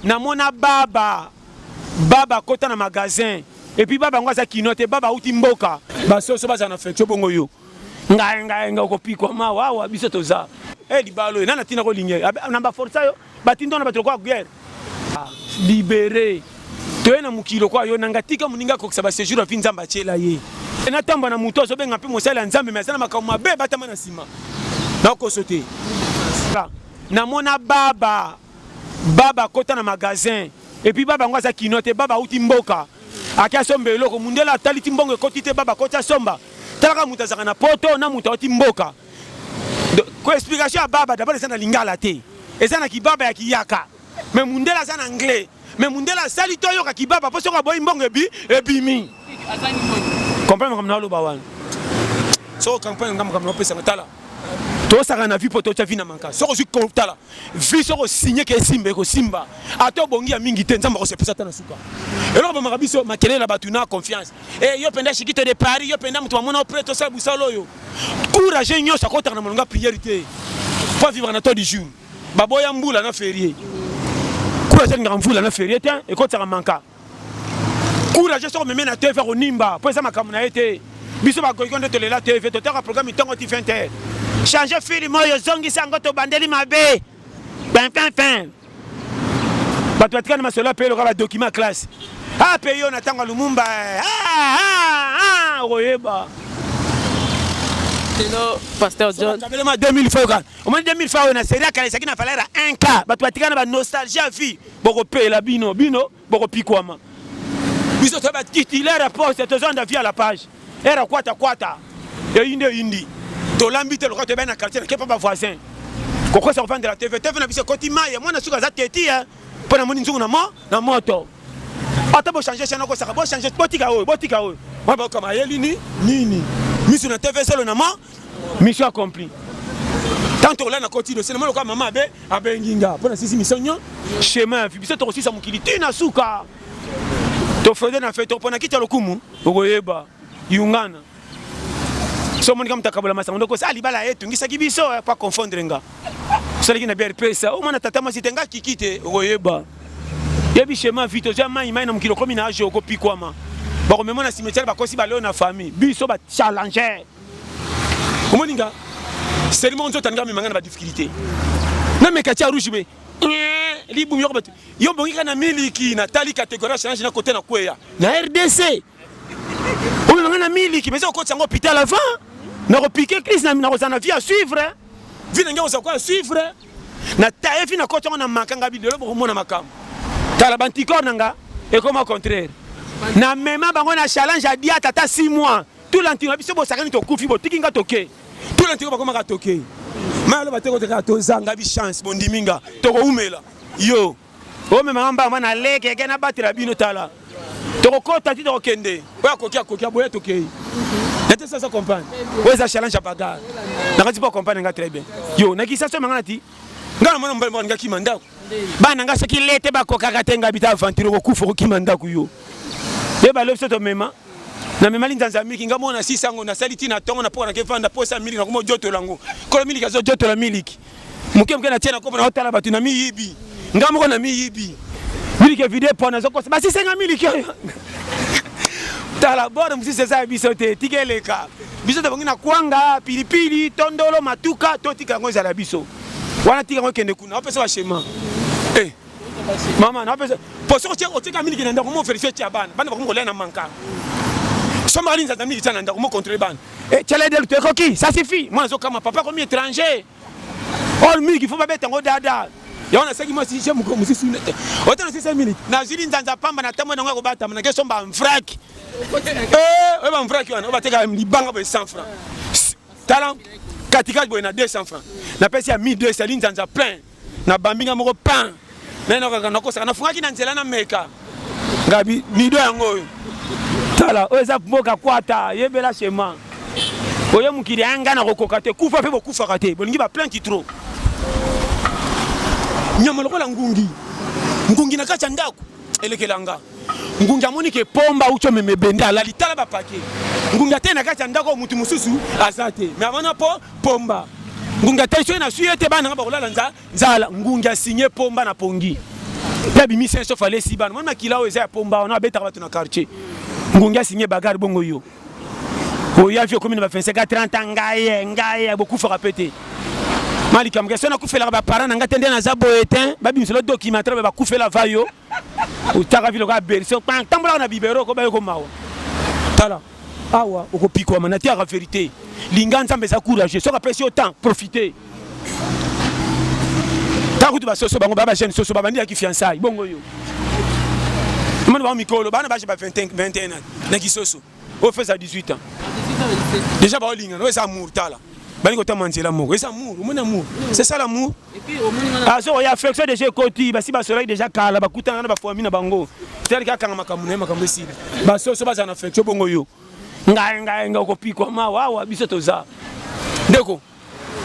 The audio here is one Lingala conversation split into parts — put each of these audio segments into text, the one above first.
namona baba kota na magasin et puis baba ngwaza kinote baba uti mboka basoso baza na affection bongo yo nga kopikwa mawa biso toza libalo nana tina ko linye na ba força yo batindo na batoko guerre libéré toyena mukilo kwa yo nanga tika muninga ko kusaba séjour afi nzamba chela ye na tamba na muto so benga pe mosala nzambe mais sana makao mabe batama na sima na ko sauter namona baba kota na magasin et puis baba ngwaza kinote baba uti mboka akia sombe eloko mundela taliti mbongo koti te baba kota somba talaka mutazaka na poto na muta uti mboka ko explication ya baba d'abord ça na lingala te eza na kibaba ya kiyaka mais mundela ça na anglais mais mundela sali to yoka kibaba po soka boy mbongo ebimi comprendre comme na lo bawana so campagne ngam comme no pesa tala to saka na vie poto cha vie na manka so ko tala vie so ko signer ke simba ko simba ato bongi ya mingi te nzamba ko se pesa tana suka elo ba makabiso makele na batuna confiance yo penda shikite de Paris yo penda mutu mona prêt to sa busalo yo courage nyosa ko tana monga priorité faut vivre na temps du jour baboya mbula na férié courage ngam mbula na férié te e ko tana manka courage so me na te faire onimba po ça makamuna été biso ba goigonde to lela TV to ta programme itongo ti 20h changer film yo zongi sango to bandeli mabe fin bato batikana masolo pe lo ka document classe pe yo na tanga Lumumba oyeba Hello, Pasteur John. Ça fait 2000 francs. Au moins 2000 francs na série kala ça qui na falera 1K. Bato batikana ba nostalgie à vie. Boko pe la bino boko pikwama. Biso to ba titulaire poste to zonda via la page. Era kwata indi to lambite le côté ben na quartier ke pas voisin koko ça vendre la TV na biso koti maye moi na suka za teti pour na moni nzungu na moto ata bo changer chana ko ça bo changer botika o moi ba comme ayeli nini misu na TV solo na mission accomplie tant là na koti do c'est moi ko mama abe nginga pour na sisi mission chemin biso to aussi ça mukilité na suka to frode na fait to pona kita lokumu okoyeba yungana so moni kama takabula masango ndoko sali bala yetu ngisa kibiso pas confondre nga sali na BRP ça o mona tata masitenga kikite okoyeba yebi chema vito jamais imai na mukilo komi na ajo ko pikwama ba ko memona cimetière ba kosi ba leo na famille biso ba challenger o moni nga seulement nzo tanga memanga na ba difficulté na mekatia rouge be libu yo batu yo bongi kana miliki na tali catégorie change na côté na kweya na RDC on a miliki mais on côté en hôpital avant na repiquer crise na kozana vie à suivre vie nga oza quoi suivre na tae vie na côté on a makanga bidelo bo mona makam tala bantikor nanga et comme au contraire na mema bango na challenge a dia tata 6 mois tout l'antino biso bo sakani to kufi bo tikinga toke tout l'antino ba komaka toke malo bateko te ka to zanga bi chance bondiminga to ko umela yo o mema ngamba mana leke ke na batira bino tala tokokota ti tokende oya kokia boya tokei nete ça comprendre oya za challenge bagarre nakati pas comprendre nga très bien yo nakisa so mangana ti ngana mona mbele nga kimandako bana nga soki lete bakoka katenga bita aventure ko kufa ko kimandako yo ye ba lobso to mema na mema linzanza miki nga mona 600 na saliti na tongo na pona ke vanda posa miliki na ko joto lango ko miliki zo joto la miliki muke na tiena ko na hotala batu na mi yibi nga moko na mi yibi miliki vidéo pona zo ko ba 600 miliki tala bora msisi za biso te tikeleka biso te bangina kwanga pilipili tondolo matuka to tika ngo za la biso wana tika ngo kende kuna opesa wa shema mama na opesa poso ko tika miliki na ndako mo vérifier tia bana ba ko ngolena manka soma linza za miliki tana ndako mo contrôler bana tchele del to koki ça suffit moi zo kama papa comme étranger all miliki faut pas beta ngo dada yaona saki mo si jemu ko musisi nete otana 600 miliki na zili nzanza pamba na tamo ngo bata na keso mba mfraki ba mfraki wana obateka libanga bo 100 francs talent katika bo na 200 francs na pesi ya 1200 linzanza plein na bambinga moko pan na ko saka na fungaki na nzela na meka ngabi ni do yango tala oza mboka kwata yebela chema oyo mukiri anga na kokoka te kufa pe bokufa kate bolingi ba plein kitro nyama lokola ngungi na kacha ndako elekelanga ngungi amoni ke pomba ucho memebenda la litala ba pake ngungi tena kacha ndako mutu mususu azate mais amana pomba ngungi tena suye te bana ba kolala nzala ngungi asigné pomba na pongi La bimi c'est sauf aller si ban. Moi makila o eza pomba on a beta ba na quartier. Ngunga signé bagarre bongo yo. O ya vie commune ba fait 30 ans ngaye beaucoup fera péter. Malika mgeso na kufela ba parents nga tende na za boetin ba bimi le documentaire ba kufela vayo. O taka vilo ka berso tambola na bibero ko ba ko mawa. Tala. Awa oko pikwa manati la vérité. Linganza mbeza courageux. So rappelle autant profiter. Tant que soso bango baba jeune soso baba ndi ki fiançailles bongo yo. Mano ba mikolo bana ba 25 21 ans. Na ki soso. O fait à 18 ans. Déjà ba linga no esa amour tala. Bani ko tamanzela moko. Esa amour, mon amour. C'est ça l'amour. Et puis au moins ah so ya affection déjà côté ba si ba soleil déjà kala ba kutana na ba famille na bango. C'est ka kanga makamune makambe sile. Ba soso ba za na affection bongo yo. Nga okopikwa ma wawa biso toza ndeko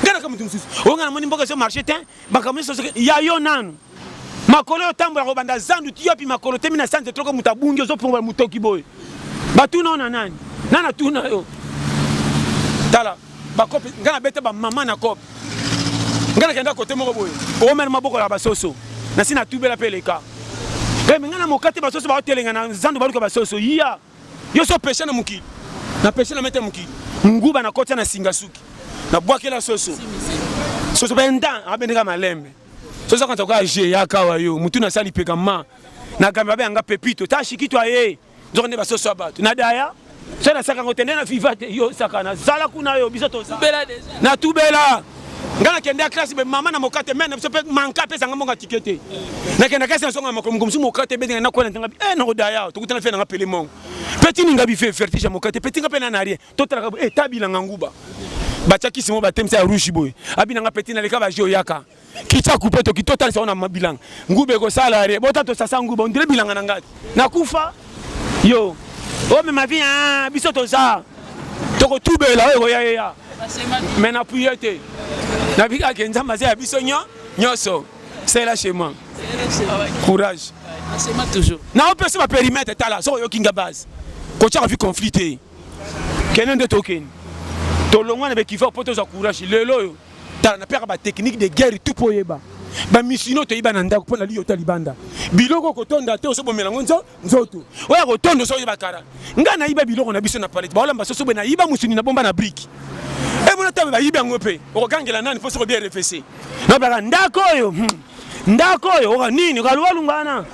ngana kama tumsusu ongana moni mboka so marché tin bakamwe so ya yo nanu makolo otambola ko banda zandu tiyo pi makolo temina sante troko mutabungi zo pomba mutoki boy batuna ona nani nana tuna yo tala bakope ngana bete ba mama na kope ngana kenda kote moko boy o mena maboko ya basoso na sina tubela peleka ngana mokate basoso ba hotelenga na zandu baluka basoso iya yo so pesha na mukili na pesha na mete mukili nguba na kota na singasuki na bwakela soso soso benda abendeka malembe soso quand toka je ya kawa yo mutu na sali peka ma na gamba be anga pepito ta shikitwa ye nzonde ba soso abatu na daya so na saka ngotende na vivate yo saka na zala kuna yo bisoto bela deja na tubela ngana kende classe be mama na mokate mena so pe manka pesa ngamonga tikete na kende classe na songa makomgo msu mokate be na ko na tanga na odaya to kutana fe na pele mon petit ninga bi fe fertige mokate petit ngapena na rien to tala tabila nguba bacha kisimo batemsa ya rushi boy abina nga petit na leka ba jo yaka kicha kupeto kitota sa ona mabilang ngube ko salary bota to sasa nguba ondire bilanga na ngati nakufa yo o me ma vie biso to za to ko tubela o ya mais na puyete na bika kenza maze ya biso nyoso c'est là chez moi courage c'est ma toujours na on peut se périmètre tala so yo kinga base ko tcha vi conflité kenen de token to longwa na be kifa poto za courage lelo yo tala na peka ba technique de guerre tout poyeba ba misino to iba na ndako pona liyo talibanda biloko ko tonda te so bomela ngonzo nzoto oya ko tondo so iba kara ngana iba biloko na biso na palette ba olamba so na iba musuni na bomba na brique e mona tabe ba iba ngope o gangela nani fo so bien réfléchir na ba ndako yo o nini ka luwalungana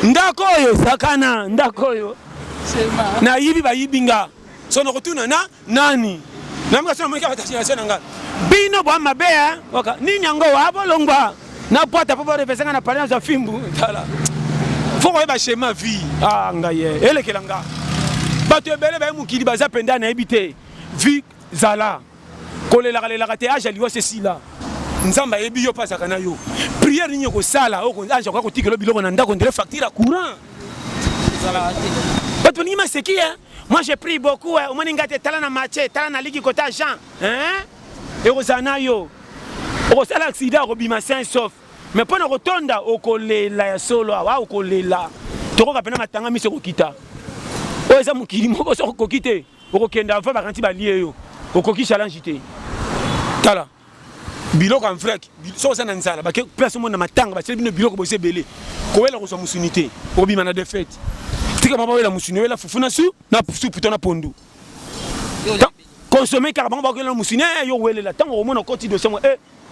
ndako yo sakana ndako yo na ibi ba ibinga so no kotuna na nani na mga so mo ka batasina nanga bino bwa mabe oka nini yango wabo longwa na pota popo refesenga na parents za fimbu tala foko ba schéma vie ngaye elekelanga bato ebele ba mukili baza penda na ebite vie zala kolela kalela te age liwa ceci-là nzamba yebi yo pasaka na yo prière ni ko sala o ko anje ko tikelo biloko na ndako ndire facture courant zala bato ni maseki moi j'ai pris beaucoup au moins ngate tala na match tala na ligi kota Jean et rozana yo o sala accident ko bima sain sauf mais pona rotonda okolela ya solo wa okolela toko kapena matanga miso kokita o eza mukili moko so kokite okokenda avant bakanti balie yo okoki challenge te tala biloko en frère so ça na nzala ba place mo na matanga ba bino biloko bo sebele ko wela ko so musunité ko bima na défaite tika mama wela musuni wela fufuna su na su puto na pondu consommer car bango ba ko na musuni yo wela la tango mo na koti de songo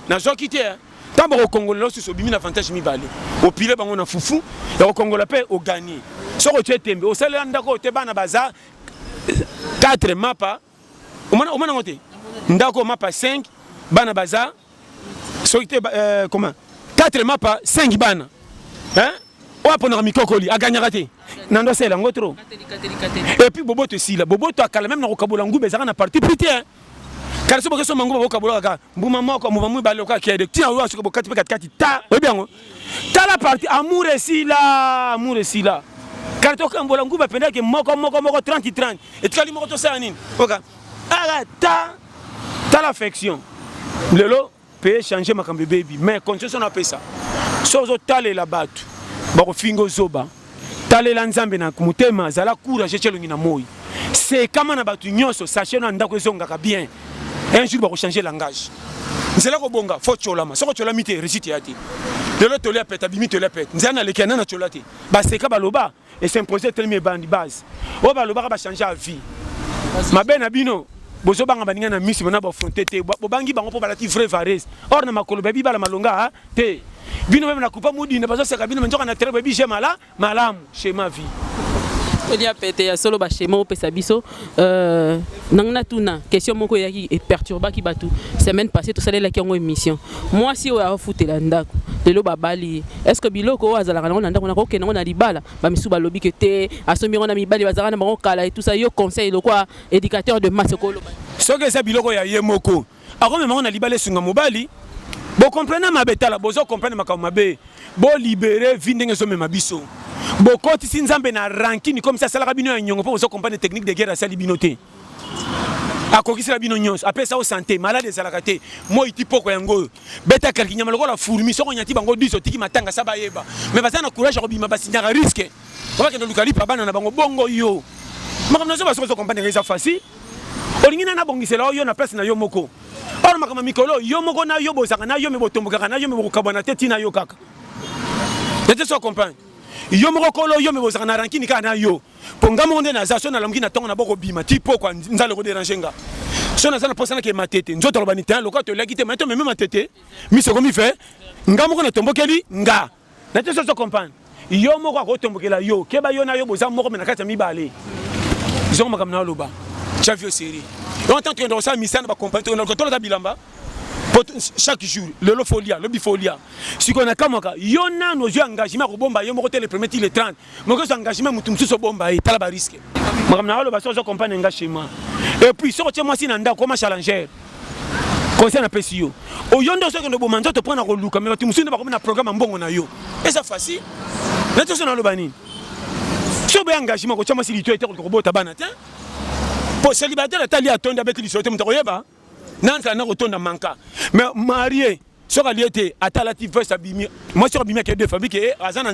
na zo kité tambo ko congolais so bimi na avantage mi balé au pile bango na fufu ya ko congolais pe au gagner so ko tu tembe o sala ndako te bana baza 4 mapa o mana ngote ndako mapa 5 bana baza so ite comment 4 mapa 5 bana o apona mikokoli a gagner raté nando sela ngotro et puis bobo te sila bobo to akala même na ko kabola ngube zaka na parti plus tard car so bokeso manguba ko kabola ka mbuma moko mu balo ka kede tia wa so ko 4 ta o bien ta la partie amour sila car to kambola ngube penda ke moko 30 et kali moko to sa nini oka ala ta l'affection lelo peut changer makambe baby mais conscience on appelle ça sozo tale la batu bako fingo zoba tale la nzambe na kumutema zala courage chelongi na moi c'est kama na batu nyonso sachez na ndako ezongaka bien un jour bako changer langage nzela ko bonga faut cholama soko cholami te récite yati lelo tolia pète abimi tolia pète nzana le kana na cholate ba seka baloba et s'imposer tellement bandi base o baloba ba changer la vie ma ben abino bozo banga baninga na misi bona ba fronter te bo bangi bango po balati vrai vares or na makolo bebi bala malonga te bino même na coupa mudi na bazo seka bino menjoka na tere bebi jemala malamu chez ma vie il y a pété ya solo ba chez moi pesa biso nangna tuna question moko yaki et perturba ki batu semaine passée to salela ki ngo émission moi si o a foutela ndako lelo babali est-ce que biloko azala kana ndako na ko kena na libala ba misu ba lobi ke te asomi na mibali bazala na bango kala et tout ça yo conseil le quoi éducateur de masse ko loba soki ça biloko ya yemoko ako même na libala sunga mobali bo comprendre ma betala bozo comprendre makambe bo libérer vindenge so mema biso bokoti si nzambe na rankini comme ça salaka bino ya nyongo po bozo comprendre technique de guerre sali binote akokisi la bino nyonso apesa o santé malade salaka te mo iti poko yango beta kalkinyama lokola fourmi soko nyati bango diso tiki matanga saba yeba mais bazana courage ko bima basinyaka risque ba ke ndolukali pa bana na bango bongo yo makamna so baso comprendre ça facile olingina na bongisela yo na place na yo moko or makama mikolo yo moko na yo bosaka na yo me botomboka na yo me bokabana te tina yo kaka ete so comprendre yo moko kolo yo me bosaka na rankini ka na yo ponga monde na za so na lamki na tonga na boko bima tipo kwa nzale ko déranger nga so na za na posana ke matete nzoto lobani te lokwa to laki te mais to même matete mi se komi fait nga moko na tombokeli nga na te so comprendre yo moko ko tombokela yo keba yo na yo boza moko me na kata mibale zo makam na loba chavio série on tente que ça misana ba comprendre on ko la bilamba chaque jour le folia le bifolia si qu'on a kamoka yona nos yeux engagement ko bomba yo moko le premier le 30 moko so engagement mutu msuso bomba et tala ba risque makam na lo ba so comprendre engagement et puis so tient moi si nanda comme challenger conseil na pesio o yondo so que no bomanzo to prendre ko luka mais tu musu ba comme na programme mbongo na yo et ça facile na to so na lo bani so be engagement ko chama si lito ete ko bota bana te pour célibataire atali atonda avec l'isote mutako yeba nanza na rotonda manka mais marié soka liete atalati verse abimi moi sur abimi ke deux familles ke azana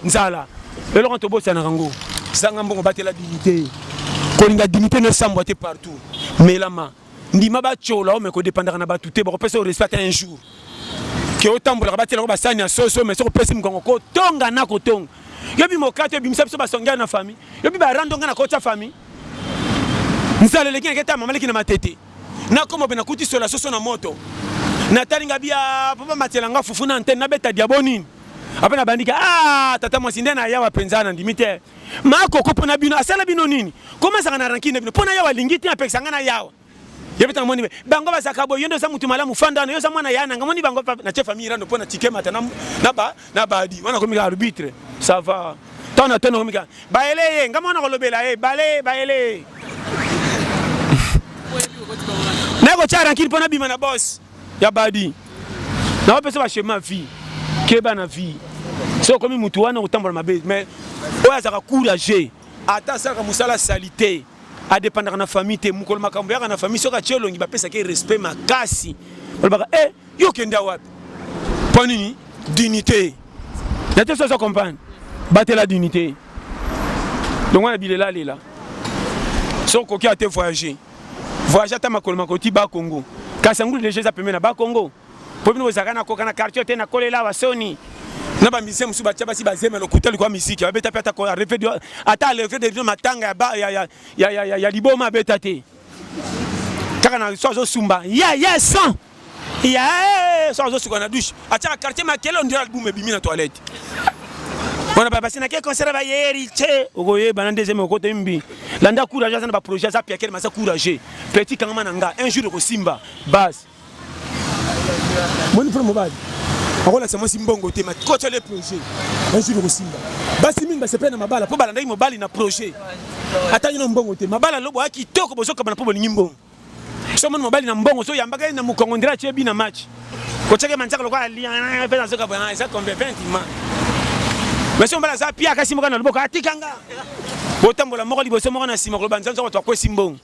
nzala et le rento bossa na rango sanga mbongo batela dignité ko linga dignité ne s'emboîter partout mais lama ndima ba chola o me ko dépendre na batuté ba ko pesa respect un jour ke otambola batela ko basani ya soso mais so ko pesa mkongo ko tonga na ko tonga yobi mokato bimisa biso basonga na famille yobi ba randonga na ko ta famille nzala le kina mama le kina matete na komo bena kuti sola soso na moto na talinga bia papa matelanga fufu na antenne na beta diabonini apena bandika tata mwasi ndena yawa penzana ndimite mako kopo na bino asala bino nini koma sanga na rankine bino pona yawa lingiti na pekisanga na yawa yebeta moni bango basaka bo yondo sa mutu malamu fanda na yo sa mwana yana ngamoni bango na chef famille rando pona tikema ta na badi wana komika arbitre ça va tona tona komika baele ngamona kolobela baele Nego chara nkili pona bima na boss ya badi na wapesa ba chemin vie keba na vie so komi mutu wana utambola mabe mais oya zaka courage ata saka musala salité a dépendre na famille te mukolo makambo ya na famille soka chelongi ba pesa ke respect makasi balbaka yo kenda wapi ponini dignité na te so comprendre battre la dignité donc on a bilela lela so ko ki a te voyager voyager ta makolo makoti ba Congo kasangulu les gens apemena ba Congo pomino zakana ko kana quartier te na kolela wa soni na ba musicien musu ba tia ba si ba zema lokuta kwa musique ba beta peta ko refe de ata lever de matanga ya liboma beta te kaka na sozo sumba ya sang ya sozo suko na douche ata quartier makelo ndira album ebimi na toilette on a pas passé na quel concert ba yeri che ogoye bana deuxième côté mbi landa courage ça na ba projet ça piakel ma ça courage petit kangama nanga un jour ko simba base mon frère mobile akola c'est moi simbongo te ma coach les projets un jour ko simba basi mingi ba se pena mabala po balanda mobile na projet atani na mbongo te mabala lobo aki toko bozoka bana po nyimbo so mon mobile na mbongo so yambaka na mukongo ndira che bi na match ko cheke manzaka lokwa lia pesa zoka bana ça comme 20 man mais si on va la zapia kasi moko na loboko atikanga botambola moko liboso moko na sima ko banzanzo ko twa simbong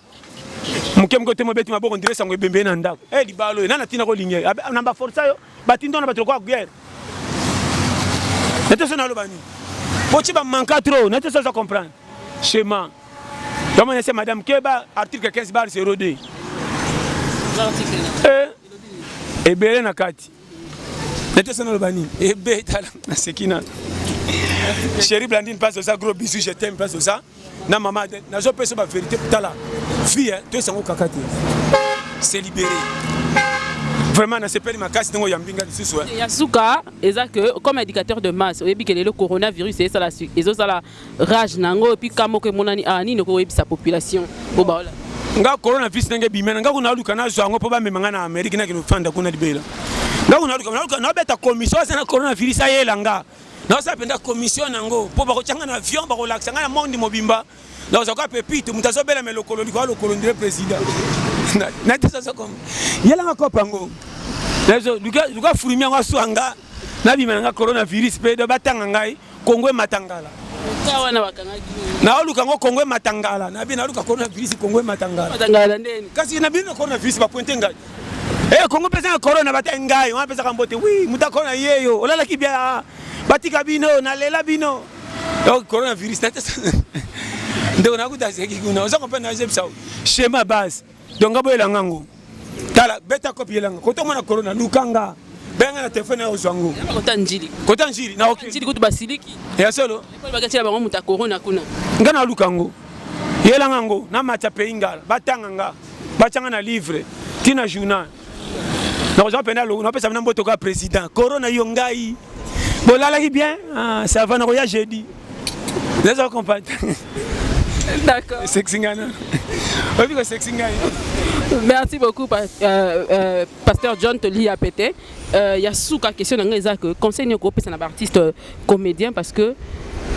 mukem ko temo beti maboko ndire sango bembe na ndako libalo na tina ko linge namba forza yo batindo na batro ko guerre neto so na lobani bochi ba manka trop neto so comprendre schéma comme on sait madame Keba article 15 bar 02 et belé na kati N'était ça dans le bani. Et bêta là, c'est qui n'a. Chérie Blandine passe au ça, gros bisous, je t'aime, passe au ça. Na maman, n'a pas fait ma vérité pour ta là. Fille, tu es sans kakate. C'est libéré. Vraiment, on a pas ma casse, non, yambinga du sous. Yasuka, que comme indicateur de masse, et puis que le coronavirus, c'est ça la suite. Et ça la rage, nango, et puis comme que mon ani, ani, ne connaît sa population. Au bas là. Nga coronavirus n'enge bimena nga kuna luka na zo ngo po ba memanga na America na kino fanda kuna dibela. Nga kuna luka na beta commission sana coronavirus ayela nga. Na sa penda commission nango po ba ko changa na avion ba ko laksa nga na monde mobimba. Na zo ka pepite mutazo bela melokolo liko lokolo ndire president. Na tesa ça comme. Yela nga ko pango. Lezo luka furumia nga swanga na bimena nga coronavirus pe do batanga ngai Kongo matangala. Na oluka ngo Kongo matangala na bina oluka coronavirus Kongo matangala matangala ndeni kasi na bina coronavirus ba pointe ngai Kongo pesa corona bata ngai wa pesa kambote oui muta corona yeyo olala kibia batika bino na lela bino donc coronavirus nata ndo na kuta seki kuna oza kompena jebsa schéma base donc ngabo elangango tala beta copie elanga koto mona corona lukanga benga na telefone ya zwangu kota njiri na okay njiri kutu basiliki ya solo epole bakatila bango muta corona kuna ngana lukango yelanga ngo na macha peingala batanga nga bachanga na livre tina journal na ko pena lo na pesa na mboto ka président corona yo ngai bolala ki bien ça va na ko ya jeudi les gens comprennent. D'accord. Merci beaucoup, Pasteur John Toli Apete. Il y a souka question dans les que conseil nous groupe c'est un artiste comédien parce que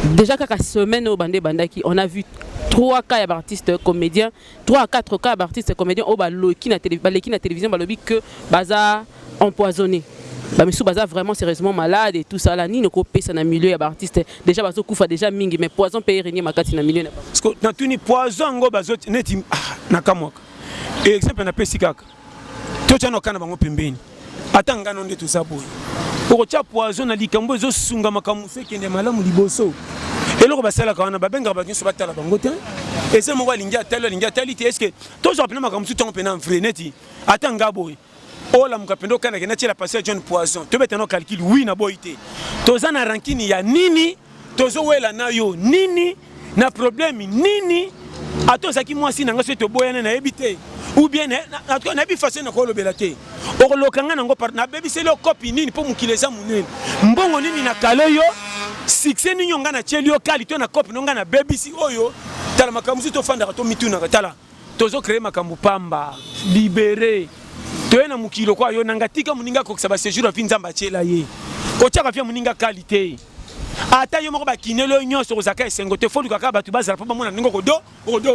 déjà quelques semaines au bandé bandaki on a vu 3 cas d'artistes comédiens 3 à 4 cas d'artistes comédiens au baloki na télévision balobi que baza empoisonné. Bah, mais sous baza vraiment sérieusement malade et tout ça là ni ne copie ça dans milieu ya artiste déjà bazo kufa déjà mingi mais poison paye régner makati na milieu na parce que na tuni poison ngo bazo neti na kamwaka et exemple na pesi kaka to tshano kana bango pembeni atanga nonde tout ça boy ko tshia poison na likambo zo sunga makamuso kende malamu liboso eloko basala kana babenga ba nyoso batala bango te et c'est mo balingi atali te est-ce que to zo apena makamuso tongo pena vrai neti atanga boy oh la mukapendo kana kena tshela passer John Poison to betano calcul oui na boité toza na rankini ya nini tozo wela nayo nini na problème nini atozaki mwasi nanga so to boyana na ebité ou bien na bi façon na ko lobela te o lokanga nango par na bebi selo copie nini po mukileza munene mbongo nini na kaleyo succès nini nga na tsheli yo qualité na copie nonga na bebi si oyo tala makamuzi to fanda to mituna tala tozo créer makambu pamba libérer toyena mukilo kwa yo nangatika muninga kokisa ba séjour afinzamba tshela ye kochaka fia muninga qualité ata yo moko bakinelo nyonso kozaka esengo te folu kaka batu bazala pa mona ningo kodo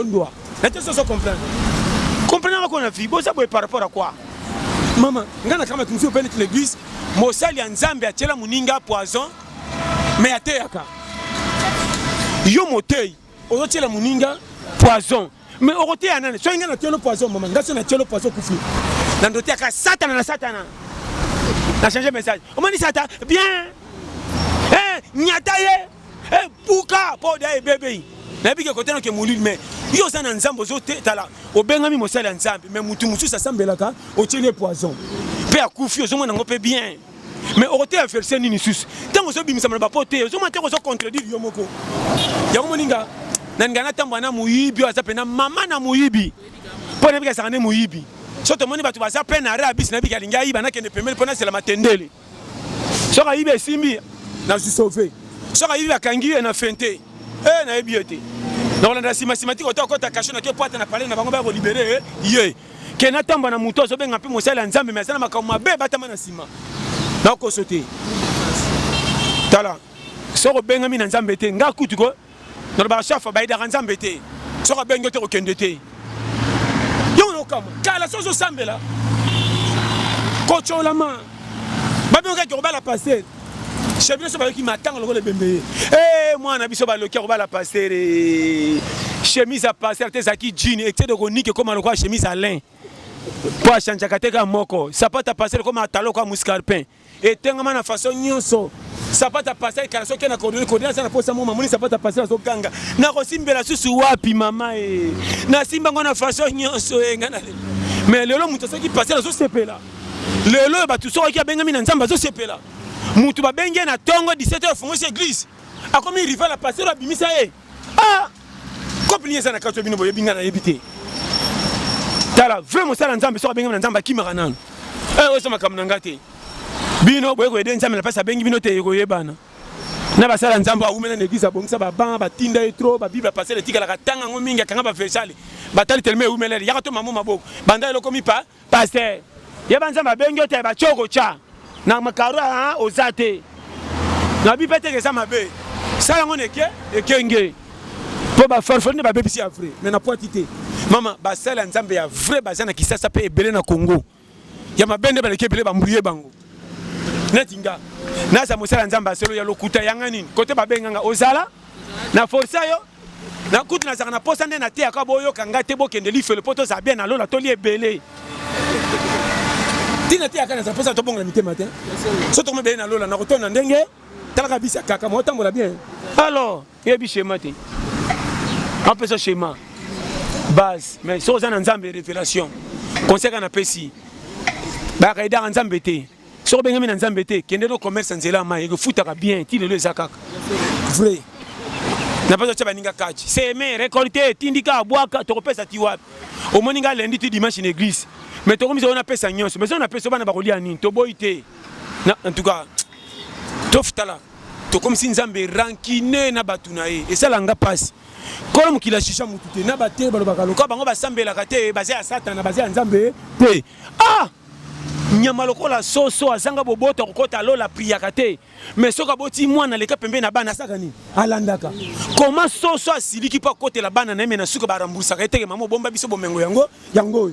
ndwa na te so comprendre qu'on a vu bon ça par rapport à quoi maman ngana kama tumsio pele l'église mosali ya nzambe atshela muninga poison mais ateyaka yo motei ozo tshela muninga poison mais okoteya nane so ngana tshelo poison maman ngaso na tshelo poison kufi na ndote ka satana na changer message on m'a dit satan bien nyataye puka poda bébé na bike côté no ke mulil mais yo ça na nzambo zo tala obengami mosali ya nzambe mais mutu musu sasambelaka o tshele poison pe akufi ozo mona ngope bien mais okote ya verser nini sus tango zo bimisa na bapote ozo mate ko zo contredire yo moko ya moninga na ngana tamba na muyibi azape na mama na muyibi po na bika sakane muyibi soto moni batu baza pe na rabis na bika linga yiba na kende pemele pona sela matendele soka yibe simbi na su sauver soka yibe akangi na fente na ebiete donc na simatimati ko ta kasho na ke poata na parler na bango ba ko libérer ye ke na tamba na muto so benga pe mosala nzambe mais sana makama mabe batama na sima na ko sauter tala soko benga mi na nzambe te nga kutu ko na ba chafa ba ida nzambe te soko benga te ko kende te yo no kama kala sozo sambela ko cholama ba benga ko ba la passer chemise ba ki matanga lokole bembe mwana biso ba lokia ko ba la passer chemise à passer te zaki jean excès de conique comme lokwa chemise à lin po changer kateka moko sapata passer comme atalo kwa muscarpin et tengama na façon nyonso sapata passer kala soki na coordonner sana posa moma moni sapata passer so kanga na ko simbela susu wapi mama na simba ngona façon nyonso ngana mais lelo muto soki passer so sepela lelo bato soki abengami na nzambe azosepela mutu babenge na tongo 17h fongosi église akomi rival pasteur abimisa ye kopli eza na kati bino boye binga na yebite tala vraiment sala nzambe soki abengami na nzambe akimaka nanu oyo makambo na nga te bino boye koyede nzambe na pasi abengi bino te koyebana na basala nzambe awumela na église abongisa babanga batinda ye trop babible pasteur etikalaka tanga yango mingi akanga baversale batali telema ewumelele yaka to mamo maboko banda elokomi pa pasteur yeba nzambe abengi yo te bachoko tya na makaro oza te na bipe te eza mabe sala yango ekenge mpo bafarfali nde babebisi ya vrai mais na poiti te mama basala nzambe ya vrai baza na kisasa mpe ebele na Congo ya mabe nde baleki ebele bambruye bango neti nga naza mosala nzambe aselo ya lokuta yanga nini kote babenganga ozala na forsa yo na kutu nazaka na posa nde na te yaka boyoka nga te bokende lifelo mpo toza bien na lola toli ebele tina te yaka naza posa tobongola mitema te so tokomi ebele na lola na kotonda ndenge talaka bisa kaka motambola bien alors yebi shema te apesa shema base mais so oza na nzambe révélation conseil kana pesi bakaidaka nzambe te soko bengami na nzambe te kende no commerce nzela mai ekofutaka bien ti lelo eza kaka vrai na pas otya baninga kachi seme récolter tindika abwaka tokopesa ti wapi omoni nga lundi ti dimanche na église mais tokomisa ona pesa nyonso mais on apesa bana bakolia nini toboyi te en tout cas tofutala tokomisi nzambe rankine na bato na ye esalanga pasi kolo mokili ashisha mutu te na bate balobaka lokola bango basambelaka te baza ya satana baza ya nzambe te nyama lokola soso azanga boboto kokota lola priaka te mais soka boti mwana leka pembe na bana saka ni alandaka comment soso asiliki pa kote la bana na yeme na suka barambusaka eteke mama bomba biso bomengo yango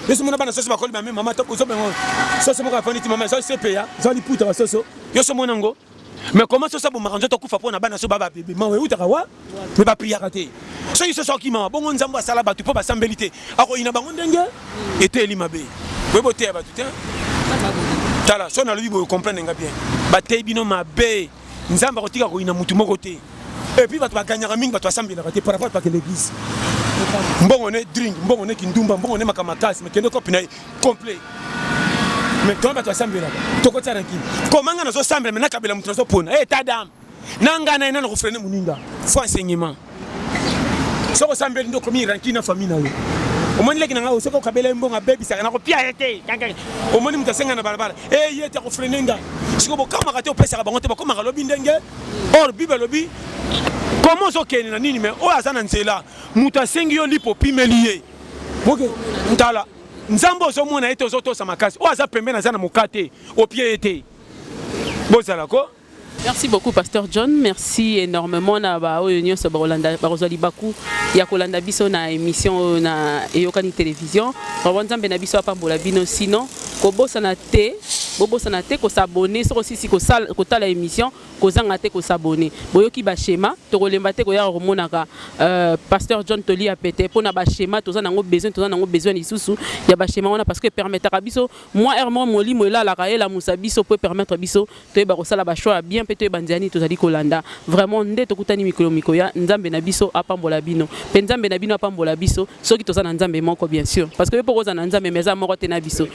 yeso mona bana soso bakoli ba mama to bozo bengo soso moko afani ti mama so sepeya zo liputa ba soso yoso mona ngo mais comment soso bo maranzo to kufa pona bana so baba bebe mawe utaka wa me ba priaka te so yiso so ki mama bongo nzambo asala batu po basambeli te ako ina bango ndenge eteli mabe webo te batu te tala so na lobi bo comprendre nga bien batei bino mabe nzamba kotika ko ina mutu moko te et puis bato baganyaka mingi bato asambelaka te par rapport à l'église mbongo ne drink mbongo ne kindumba mbongo ne makamakasi mais kende kopi na complet mais quand bato asambelaka tokota na kini komanga nazo sambela mais nakabela mutu nazo pona tadam nanga na ina na kofrene muninga faut enseignement soko sambeli ndo komi ranki na famille na yo omoni leki nanga osoko kabela mbonga baby saka na ko pia ete omoni mutasenga na barabara yete ko frenenga siko bokama kate opesa bango te bakoma lobi ndenge or bible lobi comment so kene na nini mais o azana nzela mutasengi yo lipo pimeliye boke ntala nzambo zo mona ete ozoto sa makasi o aza pembe na zana mokate au pied ete bozala ko. Merci beaucoup Pasteur John, merci énormément na ba oyo so Rolanda barozali baku ya kolanda biso na émission na Eyokani télévision. Nzambe na biso apambola bino sinon ko bosana te ko s'abonner so aussi ko tala émission ko zanga te ko s'abonner. Boyoki ba schéma to kolemba te ko ya romonaka Pasteur John Toli a pété pona ba schéma to za nango besoin lisusu ya ba schéma wana parce que permettra biso moi hermo molimo la la kaela musa biso peut permettre biso to ba ko sala ba choix bien peto bandiani tozali kolanda vraiment nde tokutani mikolo ya nzambe na biso apambola bino pe nzambe na bino apambola biso soki tozana nzambe moko bien sûr parce que po kozana nzambe meza moko te na biso.